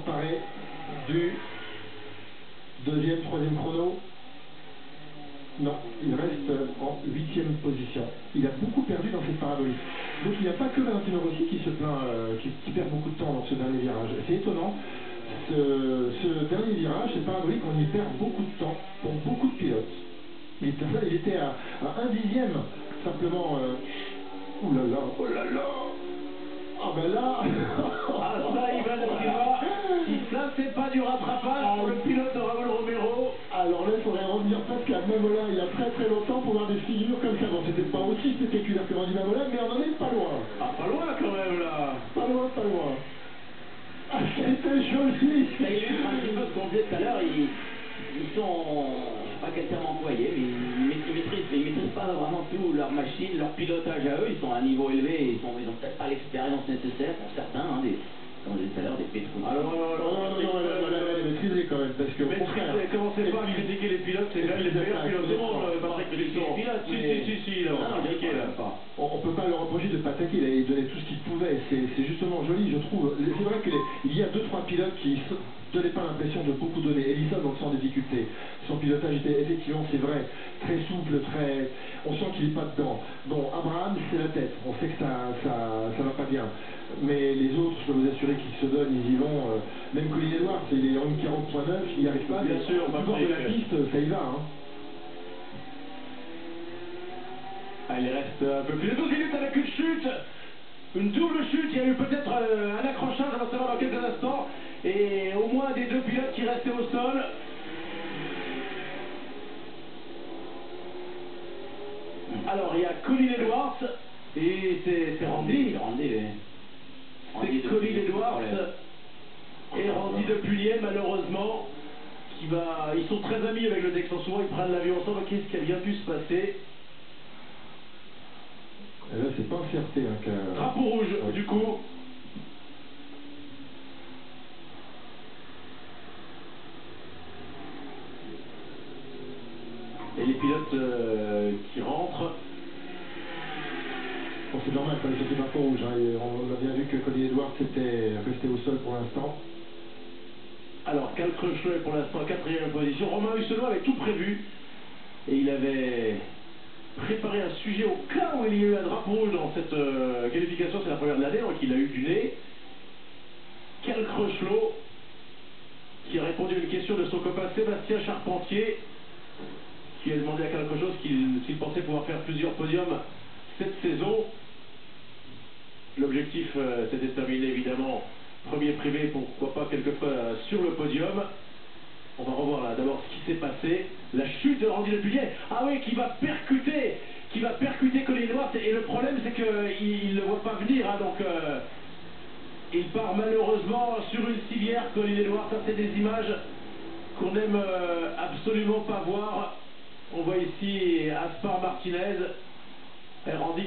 s'emparer du deuxième, troisième chrono. Non, il reste en 8e position. Il a beaucoup perdu dans cette parabolique. Donc il n'y a pas que Valentino Rossi qui se plaint, qui perd beaucoup de temps dans ce dernier virage. C'est étonnant. Ce dernier virage, cette parabolique, on y perd beaucoup de temps pour beaucoup de pilotes. Il était à 1/10, simplement. Ouh là là, oh là là. Ah ben là. Ah ça, Ivan Silva, si ça c'est pas du rattrapage pour le pilote de Raúl Romero. Alors là, il faudrait revenir presque à Mamola il y a très très longtemps pour voir des figures comme ça. Bon, c'était pas aussi spectaculaire que Randy Mamola, mais on en est pas loin. Ah, pas loin quand même là. Pas loin, pas loin. Ah, c'était joli. Ça illustre un petit peu ce qu'on disait tout à l'heure, ils sont, je sais pas quel terme employer, mais ils maîtrisent pas vraiment tout leur machine, leur pilotage à eux, ils sont à un niveau élevé, ils ont peut-être pas l'expérience nécessaire pour certains, hein, comme je disais tout à l'heure, des pétrous. Alors, non, elle est maîtrisée quand même, parce que au contraire. Commencez pas à critiquer les pilotes, c'est quand même les meilleurs pilotes du monde, Patrick Plisson. Si, là, on va critiquer là. On peut pas leur reprocher de ne pas attaquer, il a donné tout ce qu'il pouvait, c'est justement joli, je trouve. C'est vrai qu'il y a 2-3 pilotes qui ne donnaient pas l'impression de beaucoup donner. Ellison, donc sans difficulté. Son pilotage était effectivement, c'est vrai, très souple, très. On sent qu'il n'est pas dedans. Bon, Abraham, c'est la tête. On sait que ça va pas bien. Mais les autres, je peux vous assurer qu'ils se donnent, ils y vont. Même Colin Edwards, il est en 40.9, il n'y arrive pas. Bien sûr, au bord de la piste, ça y va. Hein. Ah, il reste un peu plus de 12 minutes avec une chute. Une double chute, il y a eu peut-être un accrochage, on va savoir dans quelques instants. Et au moins des deux pilotes qui restaient au sol. Alors il y a Colin Edwards et c'est Randy. C'est Colin Edwards et Randy Depullier, malheureusement, ils sont très amis avec le Texan, souvent ils prennent l'avion ensemble. Qu'est-ce qui a bien pu se passer? Et là, c'est pas un fierté. Hein, drapeau rouge, oui. Du coup. Et les pilotes qui rentrent. Bon, c'est normal, il fallait sauter drapeau rouge. Hein. On a bien vu que Colin Edwards était resté au sol pour l'instant. Alors, Cal Crutchlow est pour l'instant en 4e position. Romain Hussellot avait tout prévu. Et il avait préparé un sujet au cas où il y a eu un drapeau rouge dans cette qualification. C'est la première de l'année, donc il a eu du nez. Cal Crutchlow qui a répondu à une question de son copain Sébastien Charpentier, qui a demandé à Cal Crutchlow s'il pensait pouvoir faire plusieurs podiums cette saison. L'objectif s'était terminé évidemment premier privé, pourquoi pas quelquefois sur le podium. On va revoir là d'abord ce qui s'est passé. La chute de Randy Depullier. Ah oui, qui va percuter Colin Edwards. Et le problème c'est qu'il ne le voit pas venir. Hein, donc il part malheureusement sur une civière, Colin Edwards. Ça c'est des images qu'on n'aime absolument pas voir. On voit ici Aspar Martinez et Randy.